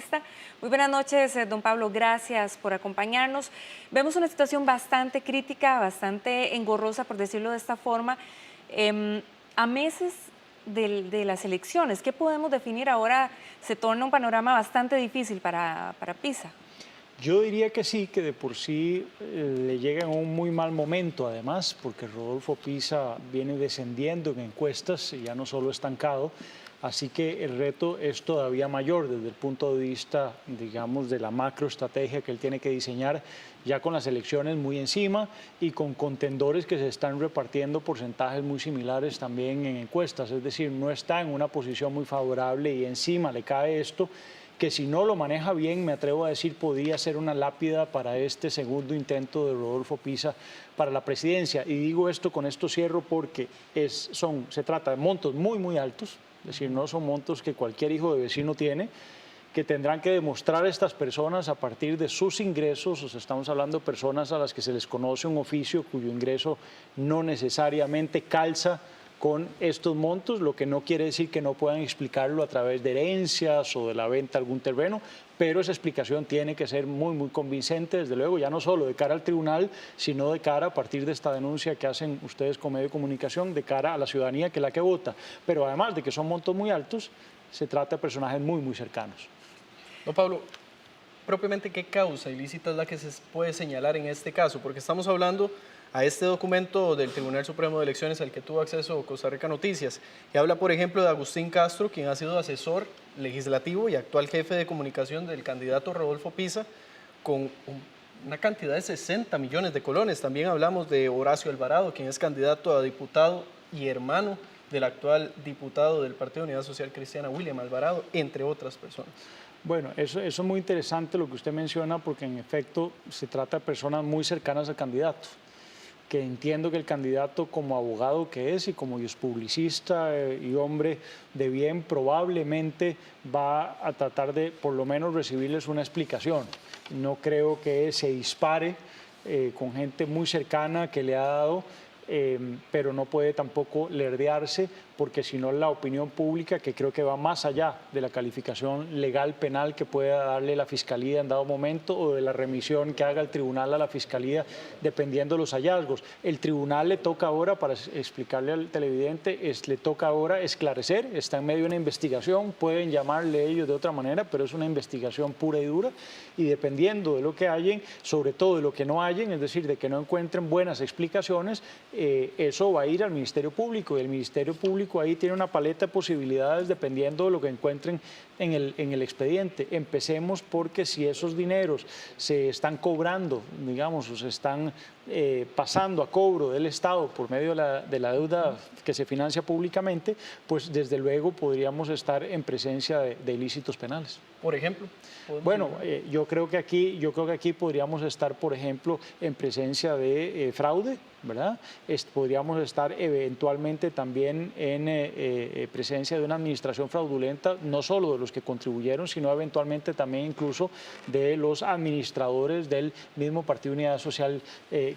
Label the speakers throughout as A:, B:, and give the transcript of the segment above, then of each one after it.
A: lista. Muy buenas noches, don Pablo, gracias por acompañarnos. Vemos una situación bastante crítica, bastante engorrosa, por decirlo de esta forma, a meses de las elecciones. ¿Qué podemos definir ahora? Se torna un panorama bastante difícil para Pisa.
B: Yo diría que sí, que de por sí le llega en un muy mal momento, además, porque Rodolfo Pisa viene descendiendo en encuestas y ya no solo estancado, así que el reto es todavía mayor desde el punto de vista, digamos, de la macroestrategia que él tiene que diseñar, ya con las elecciones muy encima y con contendores que se están repartiendo porcentajes muy similares también en encuestas, es decir, no está en una posición muy favorable y encima le cae esto, que si no lo maneja bien, me atrevo a decir, podría ser una lápida para este segundo intento de Rodolfo Pisa para la presidencia. Y digo esto, con esto cierro, porque se trata de montos muy, muy altos, es decir, no son montos que cualquier hijo de vecino tiene, que tendrán que demostrar estas personas a partir de sus ingresos. O sea, estamos hablando de personas a las que se les conoce un oficio cuyo ingreso no necesariamente calza con estos montos, lo que no quiere decir que no puedan explicarlo a través de herencias o de la venta de algún terreno, pero esa explicación tiene que ser muy, muy convincente, desde luego, ya no solo de cara al tribunal, sino de cara, a partir de esta denuncia que hacen ustedes con medio de comunicación, de cara a la ciudadanía, que es la que vota. Pero además de que son montos muy altos, se trata de personajes muy, muy cercanos.
C: Don Pablo, propiamente, ¿qué causa ilícita es la que se puede señalar en este caso? Porque estamos hablando a este documento del Tribunal Supremo de Elecciones al que tuvo acceso Costa Rica Noticias, que habla, por ejemplo, de Agustín Castro, quien ha sido asesor legislativo y actual jefe de comunicación del candidato Rodolfo Pisa, con una cantidad de 60 millones de colones. También hablamos de Horacio Alvarado, quien es candidato a diputado y hermano del actual diputado del Partido de Unidad Social Cristiana, William Alvarado, entre otras personas.
B: Bueno, eso es muy interesante lo que usted menciona, porque en efecto se trata de personas muy cercanas al candidato, que entiendo que el candidato, como abogado que es y como publicista y hombre de bien, probablemente va a tratar de por lo menos recibirles una explicación. No creo que se dispare con gente muy cercana que le ha dado, pero no puede tampoco lerdearse, porque si no la opinión pública, que creo que va más allá de la calificación legal penal que pueda darle la Fiscalía en dado momento o de la remisión que haga el tribunal a la Fiscalía, dependiendo de los hallazgos. El tribunal le toca ahora, para explicarle al televidente, le toca ahora esclarecer, está en medio de una investigación, pueden llamarle ellos de otra manera, pero es una investigación pura y dura, y dependiendo de lo que hallen, sobre todo de lo que no hallen, es decir, de que no encuentren buenas explicaciones, eso va a ir al Ministerio Público, y el Ministerio Público ahí tiene una paleta de posibilidades dependiendo de lo que encuentren en el expediente. Empecemos porque si esos dineros se están cobrando, digamos, o se están pasando a cobro del Estado por medio de la deuda que se financia públicamente, pues desde luego podríamos estar en presencia de ilícitos penales.
C: Por ejemplo.
B: Bueno, yo creo que aquí podríamos estar, por ejemplo, en presencia de fraude, ¿verdad? Podríamos estar eventualmente también en presencia de una administración fraudulenta, no solo de los que contribuyeron, sino eventualmente también incluso de los administradores del mismo Partido Unidad Social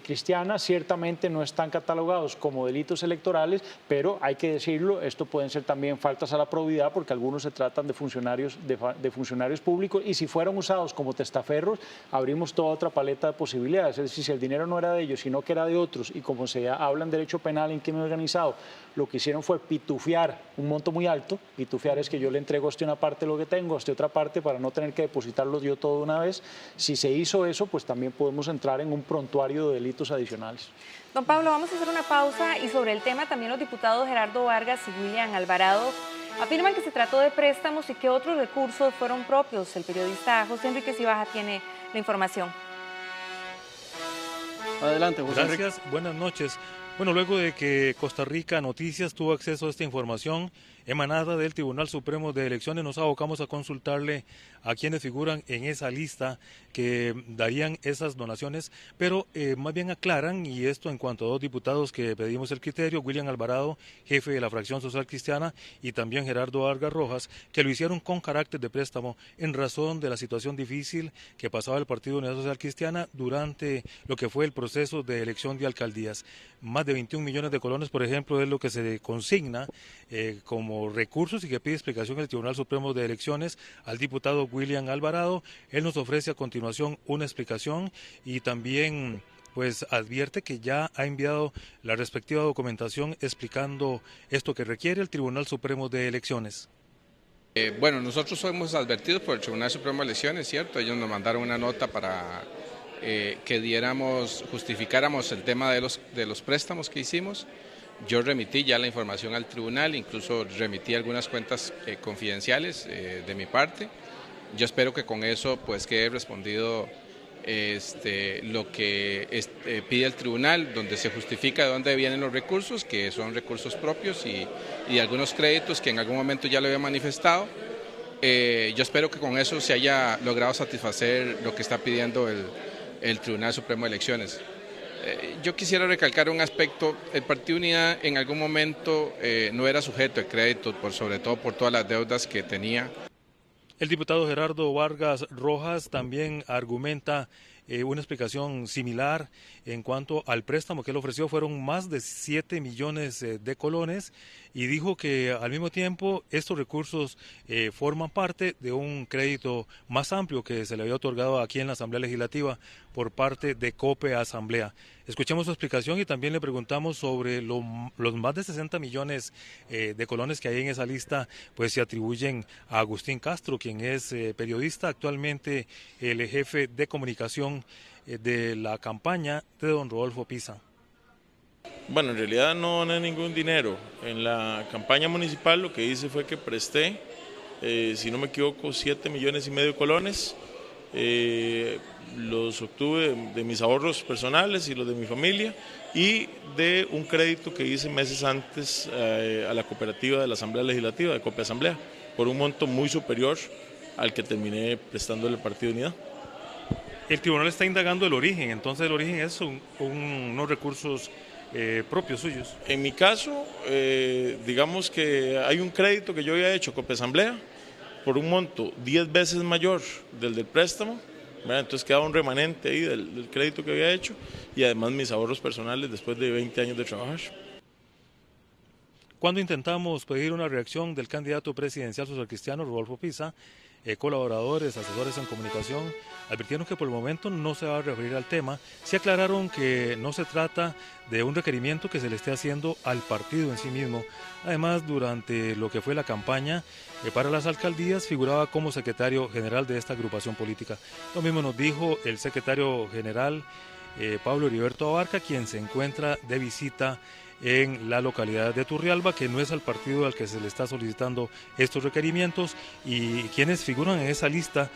B: Cristiana. Ciertamente no están catalogados como delitos electorales, pero hay que decirlo, esto pueden ser también faltas a la probidad, porque algunos se tratan de funcionarios públicos, y si fueron usados como testaferros, abrimos toda otra paleta de posibilidades. Es decir, si el dinero no era de ellos, sino que era de otros, y como se habla en derecho penal en crimen organizado, lo que hicieron fue pitufiar un monto muy alto. Pitufiar es que yo le entrego a usted una parte de lo que tengo, a usted otra parte, para no tener que depositarlo yo todo de una vez. Si se hizo eso, pues también podemos entrar en un prontuario de delitos adicionales.
A: Don Pablo, vamos a hacer una pausa, y sobre el tema también los diputados Gerardo Vargas y William Alvarado afirman que se trató de préstamos y que otros recursos fueron propios. El periodista José Enrique Cibaja tiene la información.
C: Adelante, José Enrique.
D: Gracias, buenas noches. Bueno, luego de que Costa Rica Noticias tuvo acceso a esta información emanada del Tribunal Supremo de Elecciones, nos abocamos a consultarle a quienes figuran en esa lista que darían esas donaciones, pero más bien aclaran, y esto en cuanto a dos diputados que pedimos el criterio, William Alvarado, jefe de la Fracción Social Cristiana, y también Gerardo Vargas Rojas, que lo hicieron con carácter de préstamo en razón de la situación difícil que pasaba el Partido Unidad Social Cristiana durante lo que fue el proceso de elección de alcaldías. Más de 21 millones de colones, por ejemplo, es lo que se consigna como como recursos y que pide explicación el Tribunal Supremo de Elecciones al diputado William Alvarado. Él nos ofrece a continuación una explicación y también pues advierte que ya ha enviado la respectiva documentación explicando esto que requiere el Tribunal Supremo de Elecciones.
E: Bueno, nosotros somos advertidos por el Tribunal Supremo de Elecciones, ¿cierto? Ellos nos mandaron una nota para que justificáramos el tema de los préstamos que hicimos. Yo remití ya la información al tribunal, incluso remití algunas cuentas confidenciales de mi parte. Yo espero que con eso pues quede respondido lo que pide el tribunal, donde se justifica de dónde vienen los recursos, que son recursos propios y algunos créditos que en algún momento ya lo había manifestado. Yo espero que con eso se haya logrado satisfacer lo que está pidiendo el Tribunal Supremo de Elecciones. Yo quisiera recalcar un aspecto: el Partido Unidad en algún momento no era sujeto de crédito, sobre todo por todas las deudas que tenía.
D: El diputado Gerardo Vargas Rojas también argumenta una explicación similar en cuanto al préstamo que él ofreció. Fueron más de 7 millones de colones y dijo que al mismo tiempo estos recursos forman parte de un crédito más amplio que se le había otorgado aquí en la Asamblea Legislativa por parte de COPE Asamblea. Escuchemos su explicación y también le preguntamos sobre los más de 60 millones de colones que hay en esa lista, pues se atribuyen a Agustín Castro, quien es periodista, actualmente el jefe de comunicación de la campaña de don Rodolfo Pisa.
F: Bueno, en realidad no hay ningún dinero. En la campaña municipal lo que hice fue que presté, si no me equivoco, 7,5 millones de colones. Los obtuve de mis ahorros personales y los de mi familia y de un crédito que hice meses antes a la cooperativa de la Asamblea Legislativa, de COPE Asamblea, por un monto muy superior al que terminé prestándole al Partido Unidad.
D: El tribunal está indagando el origen, entonces el origen es unos recursos propios suyos.
F: En mi caso, digamos que hay un crédito que yo había hecho a COPE Asamblea por un monto 10 veces mayor del préstamo, ¿verdad? Entonces quedaba un remanente ahí del crédito que había hecho y además mis ahorros personales después de 20 años de trabajar.
D: Cuando intentamos pedir una reacción del candidato presidencial socialcristiano Rodolfo Pisa, colaboradores, asesores en comunicación, advirtieron que por el momento no se va a referir al tema. Sí aclararon que no se trata de un requerimiento que se le esté haciendo al partido en sí mismo. Además, durante lo que fue la campaña para las alcaldías, figuraba como secretario general de esta agrupación política. Lo mismo nos dijo el secretario general Pablo Heriberto Abarca, quien se encuentra de visita en la localidad de Turrialba, que no es al partido al que se le está solicitando estos requerimientos, y quienes figuran en esa lista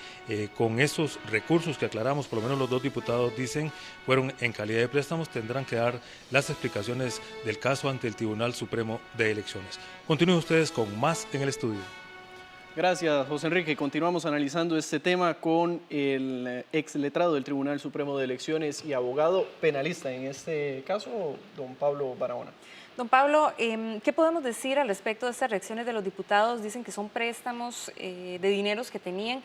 D: con esos recursos que aclaramos, por lo menos los dos diputados dicen, fueron en calidad de préstamos, tendrán que dar las explicaciones del caso ante el Tribunal Supremo de Elecciones. Continúen ustedes con más en el estudio.
C: Gracias, José Enrique. Continuamos analizando este tema con el ex letrado del Tribunal Supremo de Elecciones y abogado penalista, en este caso, don Pablo Barahona.
A: Don Pablo, ¿qué podemos decir al respecto de estas reacciones de los diputados? Dicen que son préstamos de dineros que tenían.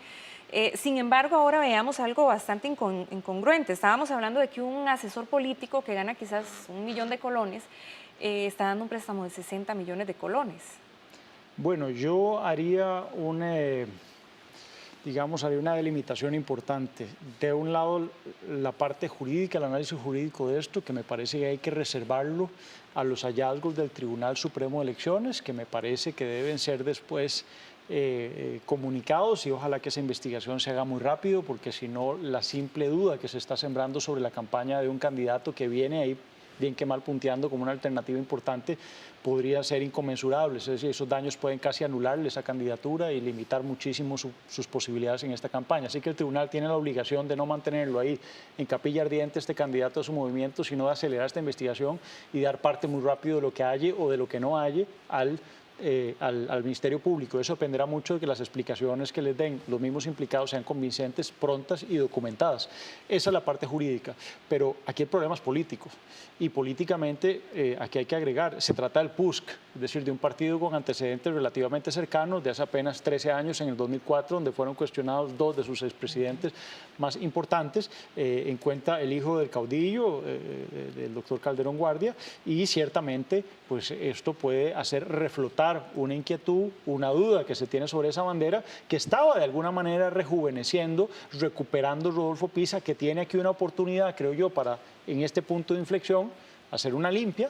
A: Sin embargo, ahora veamos algo bastante incongruente. Estábamos hablando de que un asesor político que gana quizás 1 millón de colones está dando un préstamo de 60 millones de colones.
B: Bueno, yo haría una delimitación importante. De un lado, la parte jurídica, el análisis jurídico de esto, que me parece que hay que reservarlo a los hallazgos del Tribunal Supremo de Elecciones, que me parece que deben ser después comunicados, y ojalá que esa investigación se haga muy rápido, porque si no, la simple duda que se está sembrando sobre la campaña de un candidato que viene ahí bien que mal punteando como una alternativa importante, podría ser inconmensurable. Es decir, esos daños pueden casi anularle esa candidatura y limitar muchísimo sus posibilidades en esta campaña. Así que el tribunal tiene la obligación de no mantenerlo ahí en capilla ardiente, este candidato a su movimiento, sino de acelerar esta investigación y dar parte muy rápido de lo que halle o de lo que no halle al Ministerio Público. Eso dependerá mucho de que las explicaciones que les den los mismos implicados sean convincentes, prontas y documentadas. Esa es la parte jurídica, pero aquí hay problemas políticos y políticamente aquí hay que agregar, se trata del PUSC. es decir, de un partido con antecedentes relativamente cercanos, de hace apenas 13 años, en el 2004, donde fueron cuestionados dos de sus expresidentes más importantes, en cuenta el hijo del caudillo, del doctor Calderón Guardia, y ciertamente pues esto puede hacer reflotar una inquietud, una duda que se tiene sobre esa bandera, que estaba de alguna manera rejuveneciendo, recuperando Rodolfo Pisa, que tiene aquí una oportunidad, creo yo, para en este punto de inflexión hacer una limpia,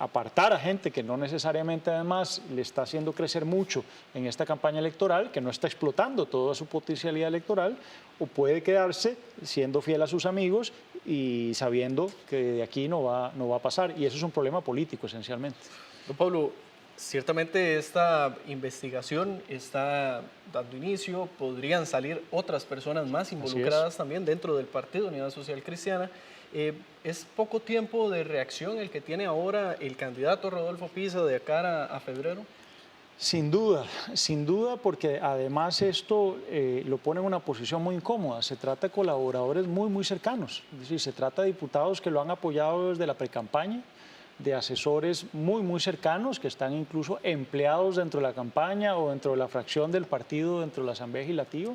B: apartar a gente que no necesariamente además le está haciendo crecer mucho en esta campaña electoral, que no está explotando toda su potencialidad electoral, o puede quedarse siendo fiel a sus amigos y sabiendo que de aquí no va a pasar. Y eso es un problema político esencialmente.
C: Don Pablo, ciertamente esta investigación está dando inicio, podrían salir otras personas más involucradas también dentro del Partido Unidad Social Cristiana. ¿Es poco tiempo de reacción el que tiene ahora el candidato Rodolfo Pisa de cara a febrero?
B: Sin duda, porque además esto lo pone en una posición muy incómoda. Se trata de colaboradores muy cercanos, es decir, se trata de diputados que lo han apoyado desde la precampaña, de asesores muy cercanos que están incluso empleados dentro de la campaña o dentro de la fracción del partido, dentro de la Asamblea Legislativa,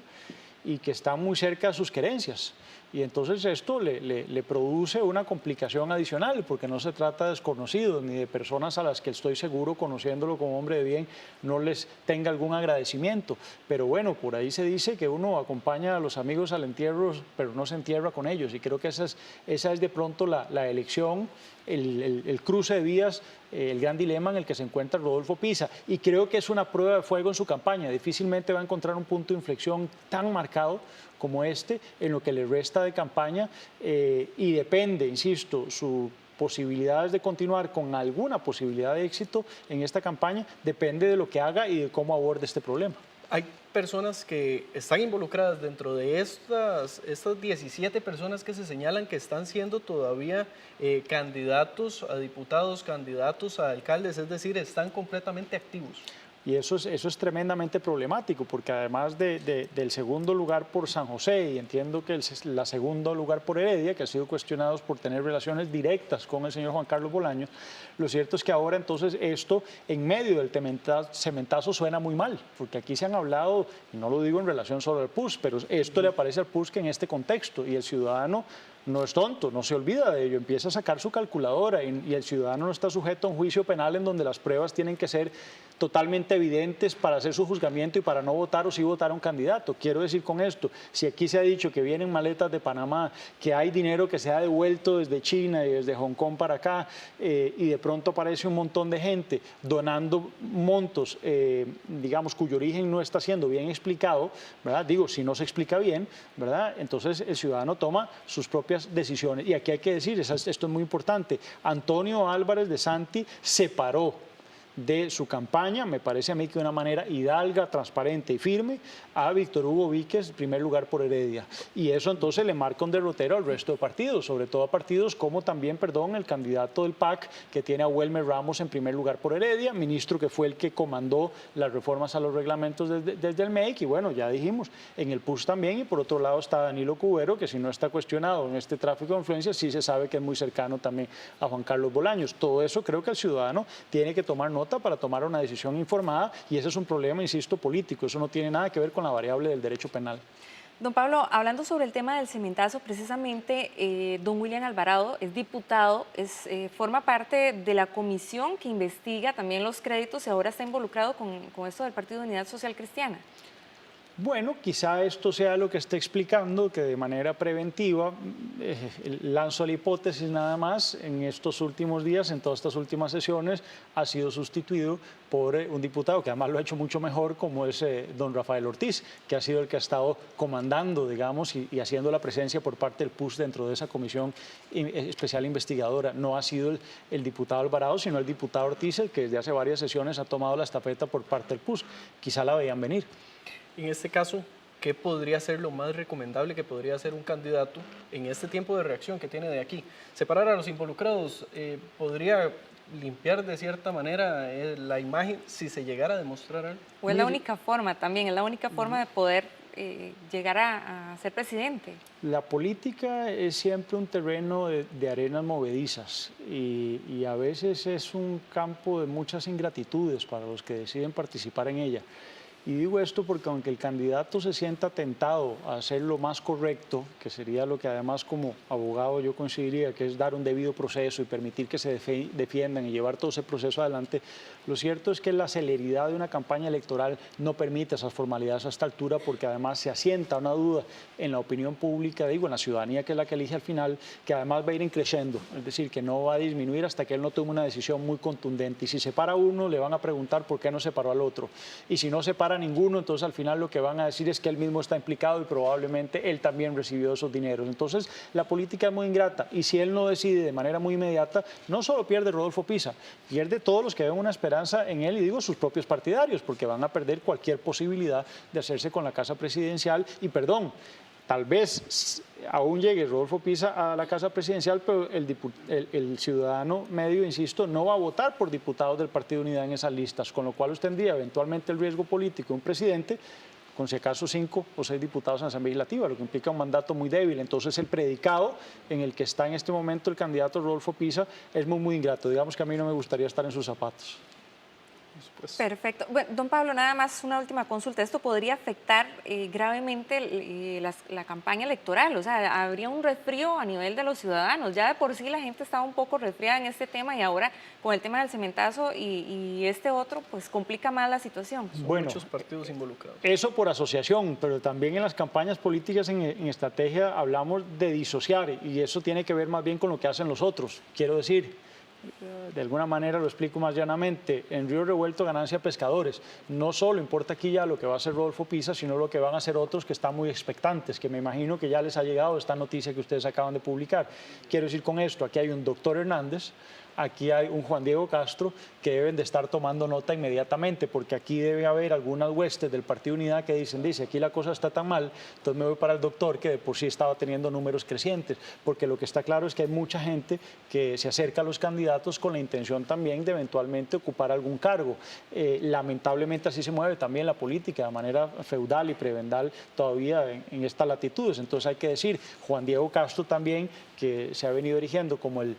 B: y que están muy cerca de sus querencias. Y entonces esto le produce una complicación adicional, porque no se trata de desconocidos ni de personas a las que estoy seguro, conociéndolo como hombre de bien, no les tenga algún agradecimiento. Pero bueno, por ahí se dice que uno acompaña a los amigos al entierro, pero no se entierra con ellos. Y creo que esa es de pronto la elección, el cruce de vías, el gran dilema en el que se encuentra Rodolfo Pisa. Y creo que es una prueba de fuego en su campaña. Difícilmente va a encontrar un punto de inflexión tan marcado como este en lo que le resta de campaña, y depende, insisto, sus posibilidades de continuar con alguna posibilidad de éxito en esta campaña, depende de lo que haga y de cómo aborde este problema.
C: Hay personas que están involucradas dentro de estas 17 personas que se señalan que están siendo todavía candidatos a diputados, candidatos a alcaldes, es decir, están completamente activos.
B: Y eso es tremendamente problemático, porque además del segundo lugar por San José, y entiendo que la segundo lugar por Heredia, que ha sido cuestionados por tener relaciones directas con el señor Juan Carlos Bolaños, lo cierto es que ahora entonces esto en medio del cementazo suena muy mal, porque aquí se han hablado, y no lo digo en relación solo al PUS, pero esto le aparece al PUS que en este contexto, y el ciudadano no es tonto, no se olvida de ello, empieza a sacar su calculadora, y el ciudadano no está sujeto a un juicio penal en donde las pruebas tienen que ser totalmente evidentes para hacer su juzgamiento y para no votar o sí votar a un candidato. Quiero decir con esto, si aquí se ha dicho que vienen maletas de Panamá, que hay dinero que se ha devuelto desde China y desde Hong Kong para acá, y de pronto aparece un montón de gente donando montos, digamos, cuyo origen no está siendo bien explicado, ¿verdad? Digo, si no se explica bien, ¿verdad? Entonces el ciudadano toma sus propias decisiones. Y aquí hay que decir, esto es muy importante, Antonio Álvarez de Santi se paró de su campaña, me parece a mí que de una manera hidalga, transparente y firme, a Víctor Hugo Víquez, primer lugar por Heredia. Y eso entonces le marca un derrotero al resto de partidos, sobre todo a partidos como también, el candidato del PAC, que tiene a Welmer Ramos en primer lugar por Heredia, ministro que fue el que comandó las reformas a los reglamentos desde el MEC, y bueno, ya dijimos, en el PUS también, y por otro lado está Danilo Cubero, que si no está cuestionado en este tráfico de influencias, sí se sabe que es muy cercano también a Juan Carlos Bolaños. Todo eso creo que el ciudadano tiene que tomar nota para tomar una decisión informada, y ese es un problema, insisto, político. Eso no tiene nada que ver con la variable del derecho penal.
A: Don Pablo, hablando sobre el tema del cementazo, precisamente don William Alvarado es diputado, forma parte de la comisión que investiga también los créditos y ahora está involucrado con esto del Partido de Unidad Social Cristiana.
B: Bueno, quizá esto sea lo que está explicando que de manera preventiva, lanzo la hipótesis nada más, en estos últimos días, en todas estas últimas sesiones, ha sido sustituido por un diputado que además lo ha hecho mucho mejor, como es don Rafael Ortiz, que ha sido el que ha estado comandando, digamos, y haciendo la presencia por parte del PUS dentro de esa comisión especial investigadora. No ha sido el diputado Alvarado, sino el diputado Ortiz, el que desde hace varias sesiones ha tomado la estafeta por parte del PUS. Quizá la veían venir.
C: En este caso, ¿qué podría ser lo más recomendable que podría hacer un candidato en este tiempo de reacción que tiene de aquí? Separar a los involucrados, ¿podría limpiar de cierta manera la imagen si se llegara a demostrar algo?
A: O es la única forma también, es la única forma de poder llegar a ser presidente?
B: La política es siempre un terreno de arenas movedizas y a veces es un campo de muchas ingratitudes para los que deciden participar en ella. Y digo esto porque aunque el candidato se sienta tentado a hacer lo más correcto, que sería lo que además como abogado yo consideraría que es dar un debido proceso y permitir que se defiendan y llevar todo ese proceso adelante, lo cierto es que la celeridad de una campaña electoral no permite esas formalidades a esta altura porque además se asienta una duda en la opinión pública, digo, en la ciudadanía que es la que elige al final, que además va a ir creciendo, es decir, que no va a disminuir hasta que él no tome una decisión muy contundente. Y si separa a uno, le van a preguntar por qué no separó al otro. Y si no separa a ninguno, entonces al final lo que van a decir es que él mismo está implicado y probablemente él también recibió esos dineros. Entonces la política es muy ingrata y si él no decide de manera muy inmediata, no solo pierde Rodolfo Pisa, pierde todos los que ven una esperanza en él y digo sus propios partidarios, porque van a perder cualquier posibilidad de hacerse con la casa presidencial y perdón. Tal vez aún llegue Rodolfo Pisa a la casa presidencial, pero el ciudadano medio, insisto, no va a votar por diputados del Partido Unidad en esas listas, con lo cual usted tendría eventualmente el riesgo político de un presidente con si acaso 5 o 6 diputados en la Asamblea Legislativa, lo que implica un mandato muy débil. Entonces el predicado en el que está en este momento el candidato Rodolfo Pisa es muy ingrato. Digamos que a mí no me gustaría estar en sus zapatos.
A: Perfecto. Bueno, don Pablo, nada más una última consulta. ¿Esto podría afectar gravemente la campaña electoral? O sea, ¿habría un resfrío a nivel de los ciudadanos? Ya de por sí la gente estaba un poco resfriada en este tema y ahora con el tema del cementazo y este otro, pues complica más la situación.
C: Son
B: bueno,
C: muchos partidos involucrados.
B: Eso por asociación, pero también en las campañas políticas en estrategia hablamos de disociar y eso tiene que ver más bien con lo que hacen los otros. Quiero decir, de alguna manera lo explico más llanamente, en Río Revuelto ganancia pescadores, no solo importa aquí ya lo que va a hacer Rodolfo Pisa, sino lo que van a hacer otros que están muy expectantes, que me imagino que ya les ha llegado esta noticia que ustedes acaban de publicar. Quiero decir con esto, aquí hay un doctor Hernández, aquí hay un Juan Diego Castro que deben de estar tomando nota inmediatamente, porque aquí debe haber algunas huestes del Partido Unidad que dice, aquí la cosa está tan mal, entonces me voy para el doctor que de por sí estaba teniendo números crecientes, porque lo que está claro es que hay mucha gente que se acerca a los candidatos con la intención también de eventualmente ocupar algún cargo. Lamentablemente así se mueve también la política de manera feudal y prebendal todavía en estas latitudes, entonces hay que decir, Juan Diego Castro también, que se ha venido erigiendo como el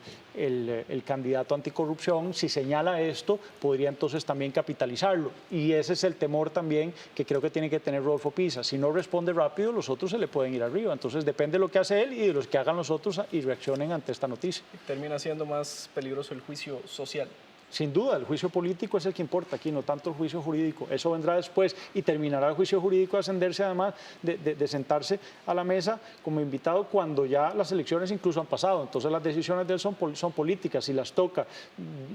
B: candidato anticorrupción, si señala esto, podría entonces también capitalizarlo. Y ese es el temor también que creo que tiene que tener Rodolfo Pisa. Si no responde rápido, los otros se le pueden ir arriba. Entonces depende de lo que hace él y de los que hagan los otros y reaccionen ante esta noticia.
C: Termina siendo más peligroso el juicio social.
B: Sin duda, el juicio político es el que importa aquí, no tanto el juicio jurídico. Eso vendrá después y terminará el juicio jurídico de ascenderse además de sentarse a la mesa como invitado cuando ya las elecciones incluso han pasado. Entonces las decisiones de él son políticas. Si las toca,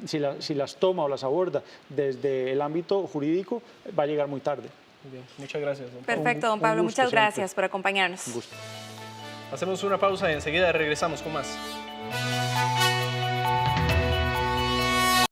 B: si las toma o las aborda desde el ámbito jurídico, va a llegar muy tarde.
C: Muy bien, muchas gracias, don Pablo.
A: Perfecto, don Pablo. Muchas gracias por acompañarnos.
B: Un gusto.
C: Hacemos una pausa y enseguida regresamos con más.